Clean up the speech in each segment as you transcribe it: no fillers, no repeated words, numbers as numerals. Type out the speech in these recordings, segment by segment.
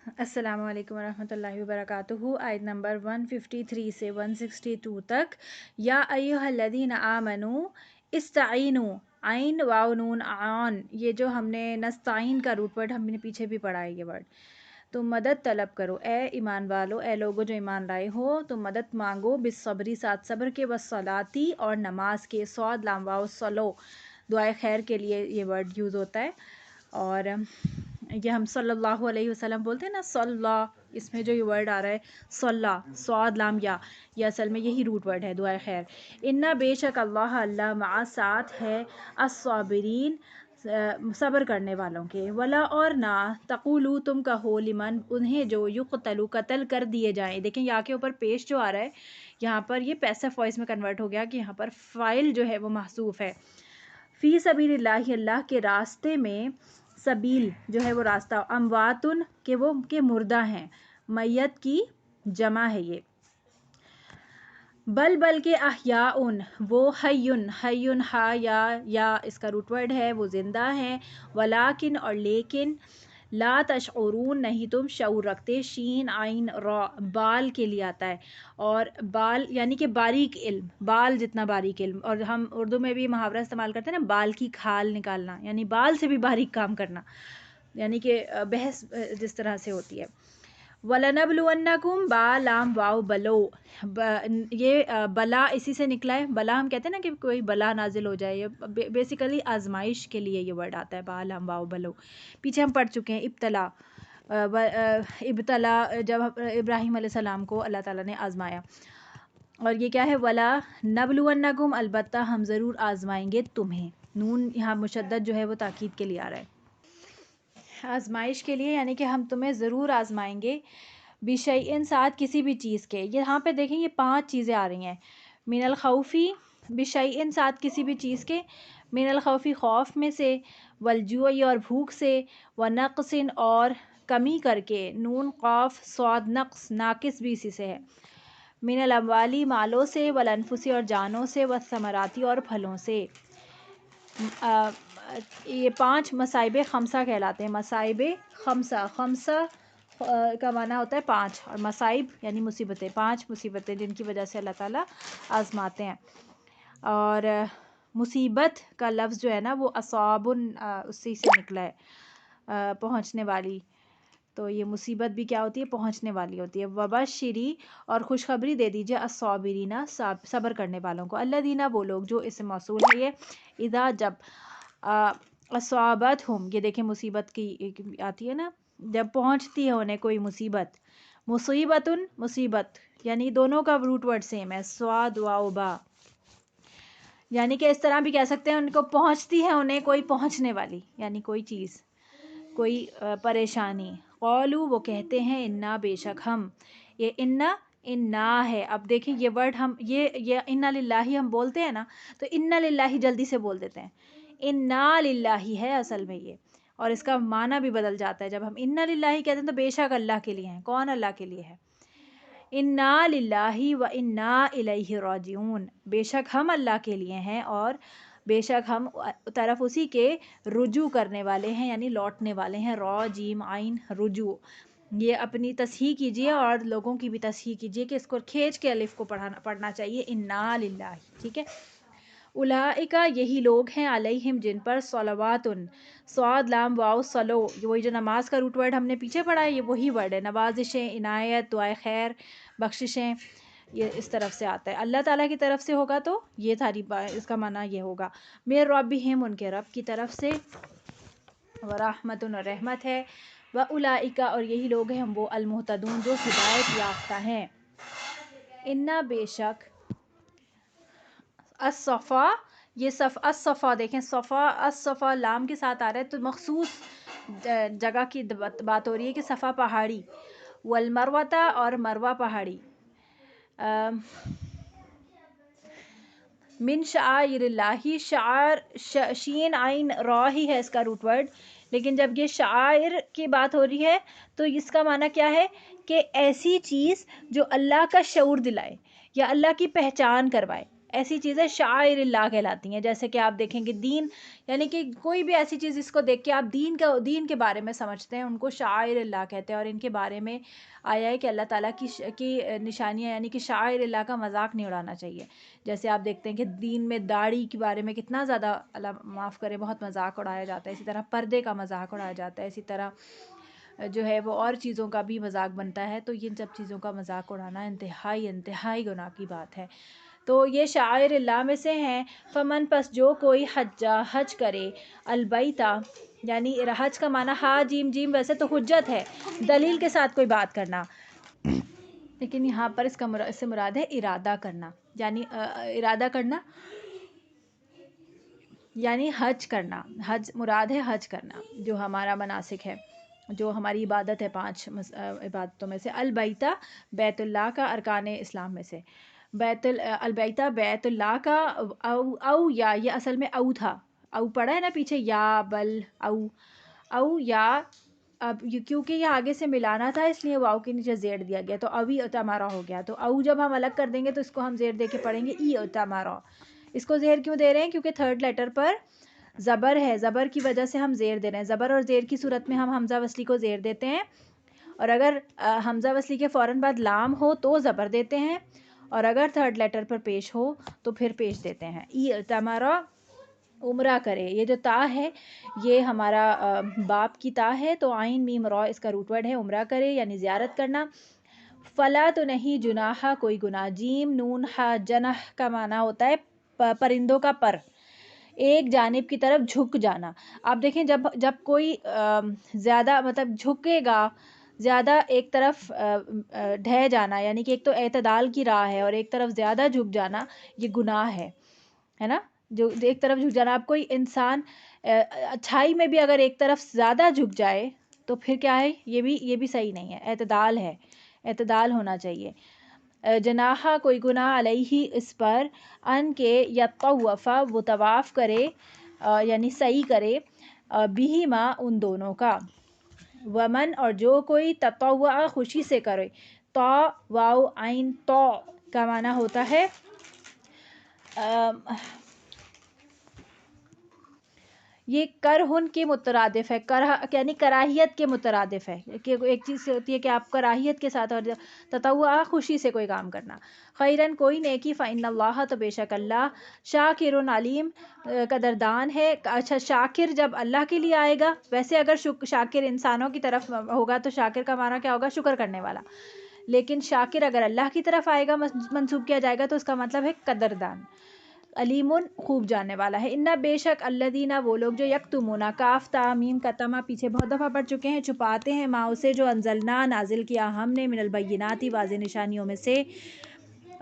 السلام علیکم ورحمۃ اللہ وبرکاتہ۔ آیت نمبر 153 سے 162 تک۔ یا ایھا الذین آمنوا استعینوا، عین واو نون عان، یہ جو ہم نے نستعین کا روٹ ورڈ ہم نے پیچھے بھی پڑھا ہے یہ ورڈ، تم مدد طلب کرو، اے ایمان والو، اے لوگو جو ایمان لائے ہو، تم مدد مانگو، بالصبری ساتھ صبر کے، والصلاۃ اور نماز کے، صاد لام واو صلو، دعائے خیر کے لیے یہ ورڈ یوز ہوتا ہے۔ اور یہ ہم صلی اللہ علیہ وسلم بولتے ہیں نا، صلی، اس میں جو یہ ورڈ آ رہا ہے صلی، صاد لام یا، یہ اصل میں یہی روٹ ورڈ ہے دعائے خیر۔ انا بے شک اللہ، اللہ مع ساتھ ہے، الصابرین صبر کرنے والوں کے، ولا اور نہ، تقولو تم کہو، لمن انہیں جو، یقتلو قتل کر دیے جائیں، دیکھیں یا کے اوپر پیش جو آ رہا ہے یہاں پر یہ پیسو وائس میں کنورٹ ہو گیا کہ یہاں پر فائل جو ہے وہ محذوف ہے، فی سبیل اللہ، اللہ کے راستے میں، سبیل جو ہے وہ راستہ، امواتن کہ وہ کہ مردہ ہیں، میت کی جمع ہے یہ، بل کے احیاءن وہ، حیٌ حیٌ ہا یا اس کا روٹ ورڈ ہے وہ زندہ ہیں، ولیکن اور لیکن، لا تشعرون نہیں تم شعور رکھتے، شین عین را بال کے لیے آتا ہے، اور بال یعنی کہ باریک علم، بال جتنا باریک علم، اور ہم اردو میں بھی محاورہ استعمال کرتے ہیں نا، بال کی کھال نکالنا، یعنی بال سے بھی باریک کام کرنا، یعنی کہ بحث جس طرح سے ہوتی ہے۔ وَلَنَبْلُوَنَّكُمْ با لام واو بلو، یہ بلا اسی سے نکلا ہے، بلا ہم کہتے ہیں نا کہ کوئی بلا نازل ہو جائے، یہ بیسیکلی آزمائش کے لیے یہ ورڈ آتا ہے، با لام واو بلو، پیچھے ہم پڑھ چکے ہیں ابتلا، ابتلا جب ابراہیم علیہ السلام کو اللہ تعالیٰ نے آزمایا، اور یہ کیا ہے، ولا نبلونکم، البتہ ہم ضرور آزمائیں گے تمہیں، نون یہاں مشدد جو ہے وہ تاکید کے لیے آ رہا ہے، آزمائش کے لیے، یعنی کہ ہم تمہیں ضرور آزمائیں گے، بشیئن ساتھ کسی بھی چیز کے، یہاں پہ دیکھیں یہ 5 چیزیں آ رہی ہیں، من الخوفی، بشیئن ساتھ کسی بھی چیز کے، من الخوفی خوف میں سے، والجوع اور بھوک سے، ونقص اور کمی کر کے، نون قاف صاد نقص ناقص بھی اسی سے ہے، من الاموالی مالوں سے، والانفسی اور جانوں سے، والثمراتی اور پھلوں سے، یہ 5 مصائب خمسہ کہلاتے ہیں، مصائب خمسہ، خمسہ کا معنی ہوتا ہے 5، اور مصائب یعنی مصیبتیں، 5 مصیبتیں جن کی وجہ سے اللہ تعالیٰ آزماتے ہیں، اور مصیبت کا لفظ جو ہے نا وہ اصابن اسی سے نکلا ہے، پہنچنے والی، تو یہ مصیبت بھی کیا ہوتی ہے، پہنچنے والی ہوتی ہے، وبشری اور خوشخبری دے دیجیے، الصابرین صبر کرنے والوں کو، الذین وہ لوگ جو اس سے موصول ہے یہ، اذا جب، اصابتہم یہ دیکھیں مصیبت کی آتی ہے نا، جب پہنچتی ہے انہیں کوئی مصیبت، مصیبتن مصیبت، یعنی دونوں کا روٹ ورڈ سیم ہے، صاد واو با، یعنی کہ اس طرح بھی کہہ سکتے ہیں ان کو پہنچتی ہے انہیں کوئی پہنچنے والی، یعنی کوئی چیز، کوئی پریشانی، قولو وہ کہتے ہیں، انا بے شک ہم، یہ انا ہے، اب دیکھیں یہ ورڈ ہم یہ انا للہ ہم بولتے ہیں نا، تو انا للہ جلدی سے بول دیتے ہیں، انا للہ ہے اصل میں یہ، اور اس کا معنی بھی بدل جاتا ہے، جب ہم انا للہ کہتے ہیں تو بے شک اللہ کے لیے ہیں، کون اللہ کے لیے ہے، انا للہ و انا الیہ راجعون، بے شک ہم اللہ کے لیے ہیں اور بے شک ہم طرف اسی کے رجوع کرنے والے ہیں، یعنی لوٹنے والے ہیں، را جیم عین رجوع، یہ اپنی تصحیح کیجئے اور لوگوں کی بھی تصحیح کیجئے کہ اس کو کھینچ کے الف کو پڑھنا چاہیے، انا للہ، ٹھیک ہے، اولئک یہی لوگ ہیں، علیہم جن پر، صلواتن صاد لام واو صلو، وہی جو نماز کا روٹ ورڈ ہم نے پیچھے پڑھا ہے یہ وہی ورڈ ہے، نوازشیں، عنایت، دعائے خیر، بخششیں، یہ اس طرف سے آتا ہے، اللہ تعالیٰ کی طرف سے ہوگا تو یہ ساری اس کا معنی یہ ہوگا، من ربہم ان کے رب کی طرف سے، ورحمت اور رحمت ہے، واولئک اور یہی لوگ ہیں وہ، المہتدون جو ہدایت یافتہ ہیں، انا بے شک، الصفا، یہ الصفا دیکھیں، صفا الصفا لام کے ساتھ آ رہا ہے تو مخصوص جگہ کی بات ہو رہی ہے کہ صفا پہاڑی، والمروہ اور مروہ پہاڑی، من شعائر اللہ، شعائر شین عین را ہی ہے اس کا روٹ ورڈ، لیکن جب یہ شعائر کی بات ہو رہی ہے تو اس کا معنی کیا ہے کہ ایسی چیز جو اللہ کا شعور دلائے یا اللہ کی پہچان کروائے، ایسی چیزیں شاعر اللہ کہلاتی ہیں. جیسے کہ آپ دیکھیں گے دین، یعنی کہ کوئی بھی ایسی چیز جس کو دیکھ کے آپ دین کے بارے میں سمجھتے ہیں، ان کو شاعر اللہ کہتے ہیں. اور ان کے بارے میں آیا ہے کہ اللہ تعالیٰ کی نشانیاں، یعنی کہ شاعر اللہ کا مذاق نہیں اڑانا چاہیے. جیسے آپ دیکھتے ہیں کہ دین میں داڑھی کے بارے میں کتنا زیادہ، اللہ معاف کرے، بہت مذاق اڑایا جاتا ہے. اسی طرح پردے کا مذاق اڑایا جاتا ہے. اسی طرح جو ہے وہ اور چیزوں کا بھی مذاق بنتا ہے. تو ان سب چیزوں کا مذاق اڑانا انتہائی گناہ کی بات ہے. تو یہ شاعر اللہ میں سے ہیں. فمن، پس جو کوئی حج کرے، البیتا، یعنی حج کا معنی ہا جیم جیم ویسے تو حجت ہے، دلیل کے ساتھ کوئی بات کرنا، لیکن یہاں پر اس سے مراد ہے ارادہ کرنا. یعنی ارادہ کرنا یعنی حج کرنا. حج مراد ہے حج کرنا، جو ہمارا مناسک ہے، جو ہماری عبادت ہے 5 عبادتوں میں سے. البیتا، بیت اللہ کا ارکان اسلام میں سے. البیتا بیت اللہ کا. او یا، یہ اصل میں او تھا. او پڑھا ہے نا پیچھے، یا بل او یا. اب کیونکہ یہ آگے سے ملانا تھا، اس لیے واؤ کے نیچے زیر دیا گیا، تو اوی اتمارا ہو گیا. تو او جب ہم الگ کر دیں گے تو اس کو ہم زیر دے کے پڑھیں گے ای اتمارا. اس کو زیر کیوں دے رہے ہیں؟ کیونکہ 3rd لیٹر پر زبر ہے، زبر کی وجہ سے ہم زیر دے رہے ہیں. زبر اور زیر کی صورت میں ہم حمزہ وصلی کو زیر دیتے ہیں، اور اگر حمزہ وصلی کے فوراً بعد لام ہو تو زبر دیتے ہیں، اور اگر 3rd لیٹر پر پیش ہو تو پھر پیش دیتے ہیں. ای اتمارا، عمرہ کرے. یہ جو تا ہے یہ ہمارا باپ کی تا ہے، تو عین میم را اس کا روٹ ورڈ ہے. عمرہ کرے یعنی زیارت کرنا. فلا، تو نہیں، جناح، کوئی گناہ. جیم نون ہا، جنح کا معنی ہوتا ہے پرندوں کا پر، ایک جانب کی طرف جھک جانا. آپ دیکھیں جب کوئی زیادہ مطلب جھکے گا، زیادہ ایک طرف ڈھہ جانا، یعنی کہ ایک تو اعتدال کی راہ ہے، اور ایک طرف زیادہ جھک جانا یہ گناہ ہے نا. جو ایک طرف جھک جانا، آپ کوئی انسان اچھائی میں بھی اگر ایک طرف زیادہ جھک جائے تو پھر کیا ہے؟ یہ بھی صحیح نہیں ہے. اعتدال ہے، اعتدال ہونا چاہیے. جناحہ، کوئی گناہ، علیہ، اس پر، ان کے، یطوفا، وہ طواف کرے یعنی سعی کرے، بہما، ان دونوں کا. ومن، اور جو کوئی، تطوع، خوشی سے کرے. تو، واو عین تو کا معنی ہوتا ہے یہ کرہن کے مترادف ہے. یعنی کراہیت کے مترادف ہے. کہ ایک چیز ہوتی ہے کہ آپ کراہیت کے ساتھ، اور تطوع، خوشی سے کوئی کام کرنا. خیرن، کوئی نیکی. فإن اللہ، تو بے شک اللہ، شاکر علیم، قدردان ہے. اچھا، شاکر جب اللہ کے لیے آئے گا، ویسے اگر شاکر انسانوں کی طرف ہوگا تو شاکر کا معنی کیا ہوگا؟ شکر کرنے والا. لیکن شاکر اگر اللہ کی طرف آئے گا، منسوب کیا جائے گا، تو اس کا مطلب ہے قدردان. علیم، خوب جاننے والا ہے. انا، بے شک، الذین، وہ لوگ، جو یکتمون، کاف تا میم کا تما پیچھے بہت دفعہ پڑھ چکے ہیں، چھپاتے ہیں، ما اسے جو انزلنا، نازل کیا ہم نے، من البینات، واضح نشانیوں میں سے،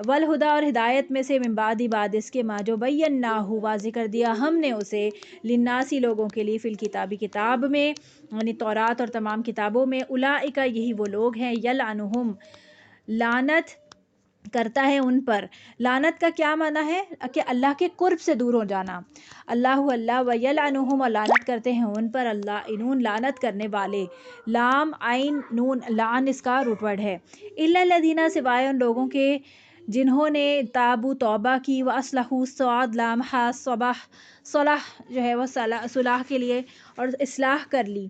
والہدا، اور ہدایت میں سے، من بعد اس کے، ما جو بیناہ، واضح کر دیا ہم نے اسے، للناس، لوگوں کے لیے، فی الکتاب، کتاب میں، یعنی تورات اور تمام کتابوں میں. اولئک، یہی وہ لوگ ہیں، یلعنہم، لعنت کرتا ہے ان پر. لعنت کا کیا معنی ہے؟ کہ اللہ کے قرب سے دور ہو جانا. اللہ، ویلعنہم، اور لعنت کرتے ہیں ان پر، اللعنون، لعنت کرنے والے. لام عین نون، لعن اس کا روٹ ورڈ ہے. الا الذین، سوائے ان لوگوں کے جنہوں نے تابو، توبہ کی، واصلحوا، صاد لام ہا، صلح جو ہے وہ صلاح کے لیے، اور اصلاح کر لی.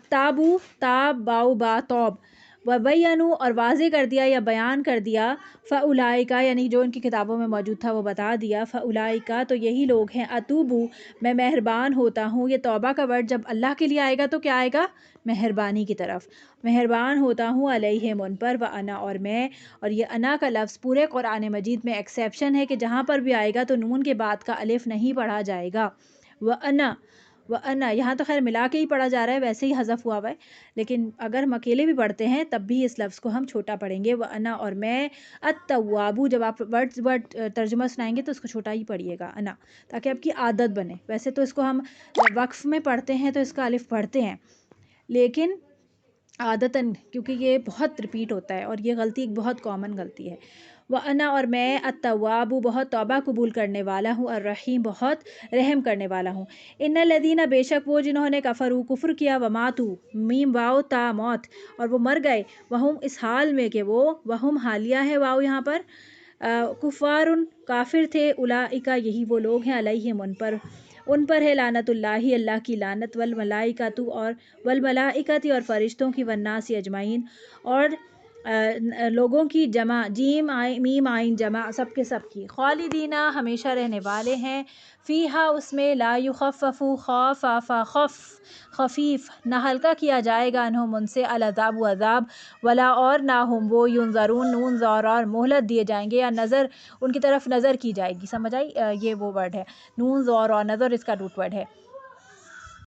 تابو، تاب، باؤ با، توب. وبینوا، اور واضح کر دیا یا بیان کر دیا، فاولئک، یعنی جو ان کی کتابوں میں موجود تھا وہ بتا دیا، فاولئک، تو یہی لوگ ہیں، اتوبو، میں مہربان ہوتا ہوں. یہ توبہ کا ورڈ جب اللہ کے لیے آئے گا تو کیا آئے گا؟ مہربانی کی طرف. مہربان ہوتا ہوں، علیہم، ان پر، وانا، اور میں. اور یہ انا کا لفظ پورے قرآن مجید میں ایکسیپشن ہے کہ جہاں پر بھی آئے گا تو نون کے بعد کا الف نہیں پڑھا جائے گا. وانا، یہاں تو خیر ملا کے ہی پڑھا جا رہا ہے، ویسے ہی حذف ہوا ہے، لیکن اگر ہم اکیلے بھی پڑھتے ہیں تب بھی اس لفظ کو ہم چھوٹا پڑھیں گے. وانا، اور میں. التواب، جب آپ ورڈ ترجمہ سنائیں گے تو اس کو چھوٹا ہی پڑھیے گا، انا، تاکہ آپ کی عادت بنے. ویسے تو اس کو ہم وقف میں پڑھتے ہیں تو اس کا الف پڑھتے ہیں، لیکن عادتاً کیونکہ یہ بہت ریپیٹ ہوتا ہے، اور یہ غلطی ایک بہت کامن غلطی ہے. وَأَنَا، اور میں، التواب، بہت توبہ قبول کرنے والا ہوں، الرحیم، بہت رحم کرنے والا ہوں. ان الذین، بے شک وہ جنہوں نے کفروا، کفر کیا، وماتوا، میم واؤ تا، موت، اور وہ مر گئے، وہم، اس حال میں کہ وہ، وہم حالیہ ہے واؤ یہاں پر، کفارن کافر تھے، اولئک یہی وہ لوگ ہیں، علیہم ان پر ہے لعنت اللہ، اللہ کی لعنت، والملائکۃ اور فرشتوں کی، والناس اجمعین اور لوگوں کی، جمع جیم میم عین جمع سب کے سب کی، خالدین ہمیشہ رہنے والے ہیں، فیہا اس میں، لا یخفف خفیف نہ ہلکا کیا جائے گا، انہم ان سے، العذاب عذاب، ولا اور نہ ہم وہ، ینظرون نون زور اور مہلت دیے جائیں گے، یا نظر ان کی طرف نظر کی جائے گی، سمجھ آئی؟ یہ وہ ورڈ ہے نون زور اور نظر، اس کا روٹ ورڈ ہے،